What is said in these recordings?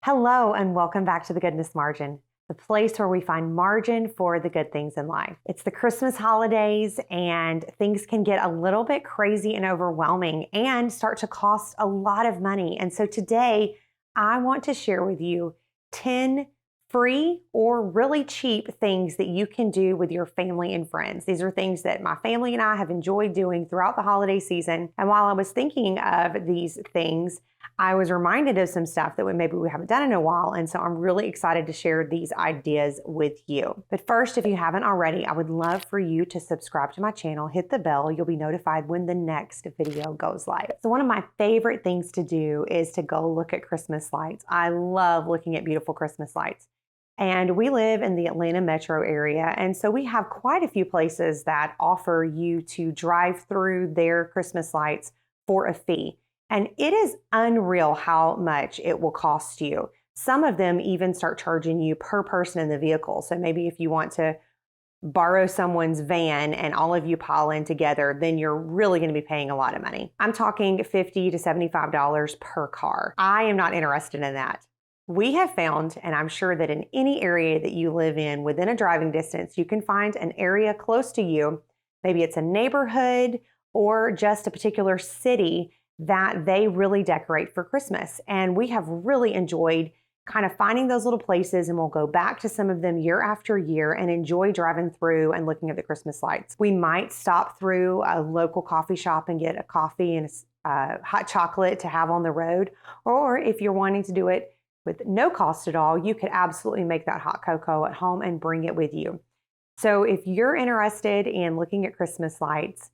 Hello, and welcome back to the Goodness Margin, the place where we find margin for the good things in life. It's the Christmas holidays, and things can get a little bit crazy and overwhelming and start to cost a lot of money. And so today, I want to share with you 10 free or really cheap things that you can do with your family and friends. These are things that my family and I have enjoyed doing throughout the holiday season. And while I was thinking of these things, I was reminded of some stuff that maybe we haven't done in a while. And so I'm really excited to share these ideas with you. But first, if you haven't already, I would love for you to subscribe to my channel, hit the bell. You'll be notified when the next video goes live. So one of my favorite things to do is to go look at Christmas lights. I love looking at beautiful Christmas lights. And we live in the Atlanta metro area. And so we have quite a few places that offer you to drive through their Christmas lights for a fee. And it is unreal how much it will cost you. Some of them even start charging you per person in the vehicle. So maybe if you want to borrow someone's van and all of you pile in together, then you're really going to be paying a lot of money. I'm talking $50 to $75 per car. I am not interested in that. We have found, and I'm sure that in any area that you live in within a driving distance, you can find an area close to you. Maybe it's a neighborhood or just a particular city that they really decorate for Christmas. And we have really enjoyed kind of finding those little places, and we'll go back to some of them year after year and enjoy driving through and looking at the Christmas lights. We might stop through a local coffee shop and get a coffee and hot chocolate to have on the road. Or if you're wanting to do it with no cost at all, you could absolutely make that hot cocoa at home and bring it with you. So if you're interested in looking at Christmas lights,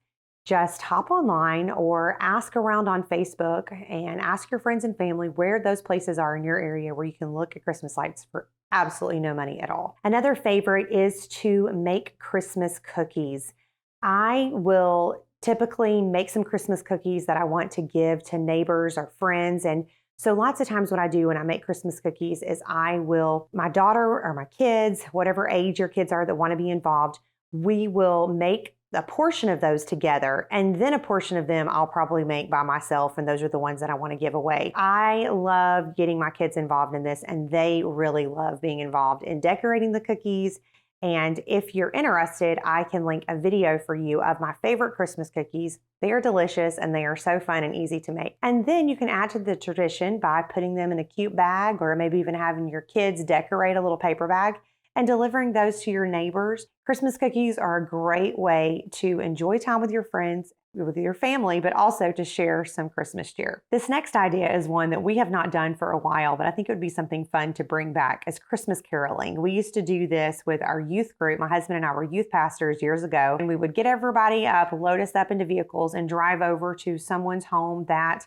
just hop online or ask around on Facebook and ask your friends and family where those places are in your area where you can look at Christmas lights for absolutely no money at all. Another favorite is to make Christmas cookies. I will typically make some Christmas cookies that I want to give to neighbors or friends. And so lots of times what I do when I make Christmas cookies is my daughter or my kids, whatever age your kids are that want to be involved, we will make a portion of those together, and then a portion of them I'll probably make by myself, and those are the ones that I want to give away. I love getting my kids involved in this, and they really love being involved in decorating the cookies. And if you're interested, I can link a video for you of my favorite Christmas cookies. They are delicious and they are so fun and easy to make. And then you can add to the tradition by putting them in a cute bag, or maybe even having your kids decorate a little paper bag and delivering those to your neighbors. Christmas cookies are a great way to enjoy time with your friends, with your family, but also to share some Christmas cheer. This next idea is one that we have not done for a while, but I think it would be something fun to bring back, as Christmas caroling. We used to do this with our youth group. My husband and I were youth pastors years ago, and we would get everybody up, load us up into vehicles, and drive over to someone's home that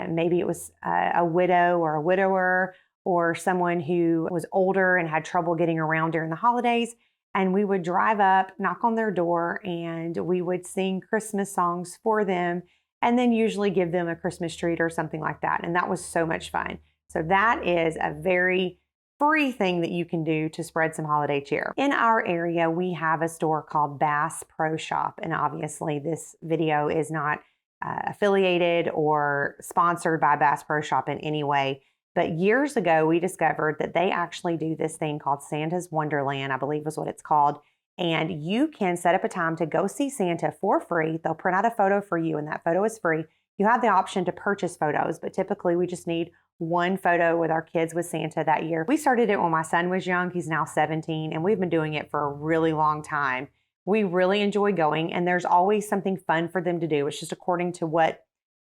maybe it was a widow or a widower, or someone who was older and had trouble getting around during the holidays. And we would drive up, knock on their door, and we would sing Christmas songs for them, and then usually give them a Christmas treat or something like that. And that was so much fun. So that is a very free thing that you can do to spread some holiday cheer. In our area, we have a store called Bass Pro Shop. And obviously this video is not affiliated or sponsored by Bass Pro Shop in any way. But years ago, we discovered that they actually do this thing called Santa's Wonderland, I believe is what it's called. And you can set up a time to go see Santa for free. They'll print out a photo for you, and that photo is free. You have the option to purchase photos, but typically we just need one photo with our kids with Santa that year. We started it when my son was young. He's now 17, and we've been doing it for a really long time. We really enjoy going, and there's always something fun for them to do. It's just according to what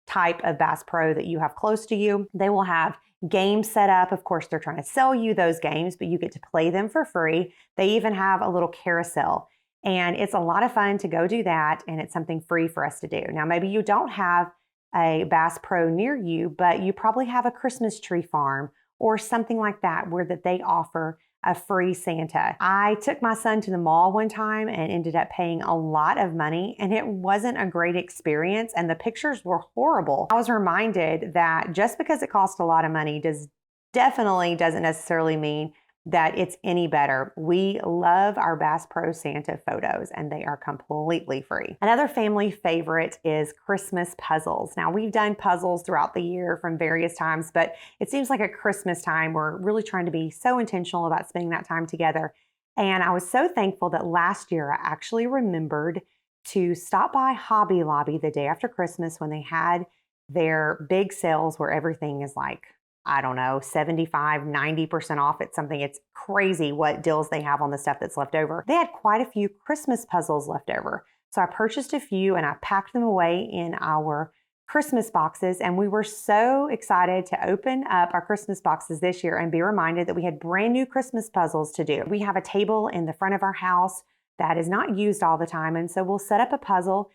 type of Bass Pro that you have close to you. They will have games set up. Of course, they're trying to sell you those games, but you get to play them for free. They even have a little carousel, and it's a lot of fun to go do that, and it's something free for us to do. Now, maybe you don't have a Bass Pro near you, but you probably have a Christmas tree farm or something like that where that they offer a free Santa. I took my son to the mall one time and ended up paying a lot of money, and it wasn't a great experience, and the pictures were horrible. I was reminded that just because it cost a lot of money definitely doesn't necessarily mean that it's any better. We love our Bass Pro Santa photos, and they are completely free. Another family favorite is Christmas puzzles. Now, we've done puzzles throughout the year from various times, but it seems like at Christmas time, we're really trying to be so intentional about spending that time together. And I was so thankful that last year I actually remembered to stop by Hobby Lobby the day after Christmas when they had their big sales where everything is like, I don't know, 75, 90% off. It's something, it's crazy what deals they have on the stuff that's left over. They had quite a few Christmas puzzles left over. So I purchased a few and I packed them away in our Christmas boxes. And we were so excited to open up our Christmas boxes this year and be reminded that we had brand new Christmas puzzles to do. We have a table in the front of our house that is not used all the time. And so we'll set up a puzzle.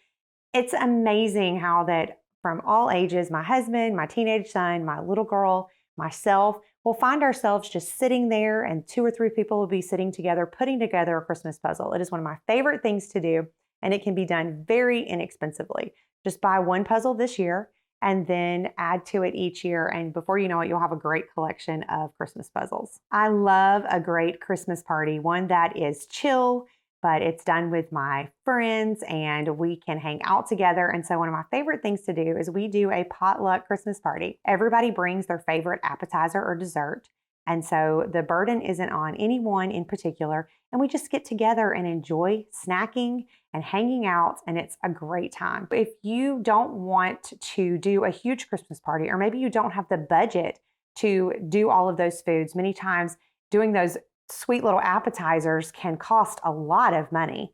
It's amazing how that from all ages, my husband, my teenage son, my little girl, myself, we'll find ourselves just sitting there and 2 or 3 people will be sitting together, putting together a Christmas puzzle. It is one of my favorite things to do, and it can be done very inexpensively. Just buy one puzzle this year and then add to it each year. And before you know it, you'll have a great collection of Christmas puzzles. I love a great Christmas party, one that is chill, but it's done with my friends and we can hang out together. And so one of my favorite things to do is we do a potluck Christmas party. Everybody brings their favorite appetizer or dessert. And so the burden isn't on anyone in particular. And we just get together and enjoy snacking and hanging out. And it's a great time. If you don't want to do a huge Christmas party, or maybe you don't have the budget to do all of those foods, many times doing those sweet little appetizers can cost a lot of money.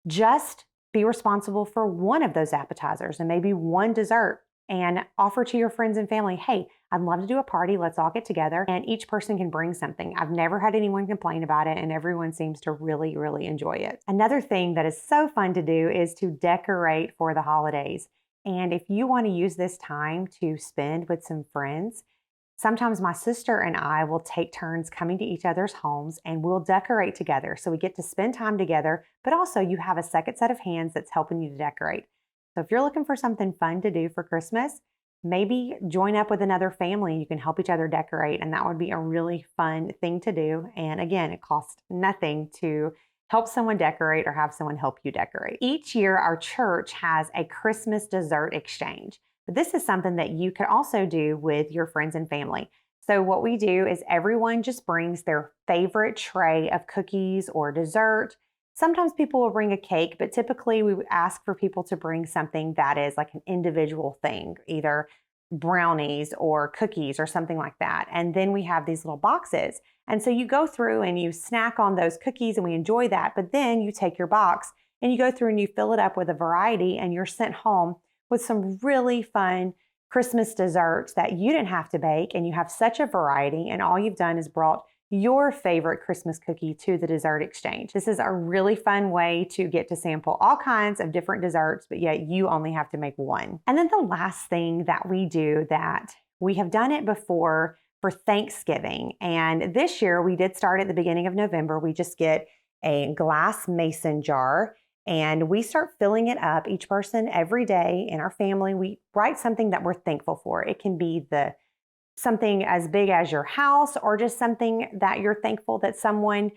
Just be responsible for one of those appetizers and maybe one dessert and offer to your friends and family, hey, I'd love to do a party. Let's all get together and each person can bring something. I've never had anyone complain about it and everyone seems to really, really enjoy it. Another thing that is so fun to do is to decorate for the holidays. And if you want to use this time to spend with some friends, sometimes my sister and I will take turns coming to each other's homes and we'll decorate together. So we get to spend time together, but also you have a second set of hands that's helping you to decorate. So if you're looking for something fun to do for Christmas, maybe join up with another family. You can help each other decorate, and that would be a really fun thing to do. And again, it costs nothing to help someone decorate or have someone help you decorate. Each year, our church has a Christmas dessert exchange. But this is something that you could also do with your friends and family. So what we do is everyone just brings their favorite tray of cookies or dessert. Sometimes people will bring a cake, but typically we would ask for people to bring something that is like an individual thing, either brownies or cookies or something like that. And then we have these little boxes. And so you go through and you snack on those cookies and we enjoy that. But then you take your box and you go through and you fill it up with a variety and you're sent home with some really fun Christmas desserts that you didn't have to bake, and you have such a variety, and all you've done is brought your favorite Christmas cookie to the dessert exchange. This is a really fun way to get to sample all kinds of different desserts, but yet you only have to make one. And then the last thing that we do, that we have done it before for Thanksgiving, and this year we did start at the beginning of November. We just get a glass mason jar and we start filling it up. Each person every day in our family, we write something that we're thankful for. It can be something as big as your house, or just something that you're thankful that someone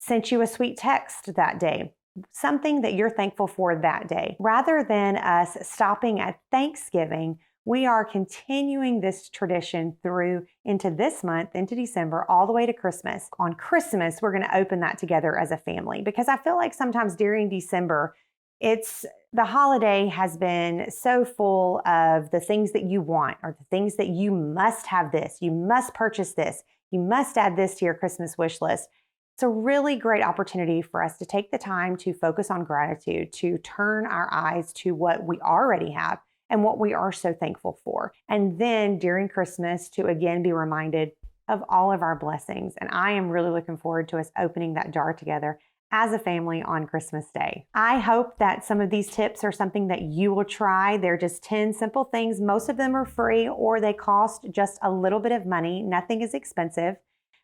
sent you a sweet text that day, something that you're thankful for that day. Rather than us stopping at Thanksgiving, we are continuing this tradition through into this month, into December, all the way to Christmas. On Christmas, we're going to open that together as a family, because I feel like sometimes during December, the holiday has been so full of the things that you want, or the things that you must have this, you must purchase this, you must add this to your Christmas wish list. It's a really great opportunity for us to take the time to focus on gratitude, to turn our eyes to what we already have and what we are so thankful for. And then during Christmas, to again be reminded of all of our blessings. And I am really looking forward to us opening that jar together as a family on Christmas Day. I hope that some of these tips are something that you will try. They're just 10 simple things. Most of them are free, or they cost just a little bit of money. Nothing is expensive,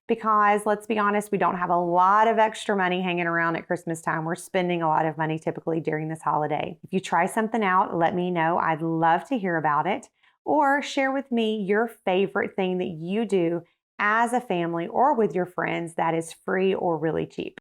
because let's be honest, we don't have a lot of extra money hanging around at Christmas time. We're spending a lot of money typically during this holiday. If you try something out, let me know. I'd love to hear about it. Or share with me your favorite thing that you do as a family or with your friends that is free or really cheap.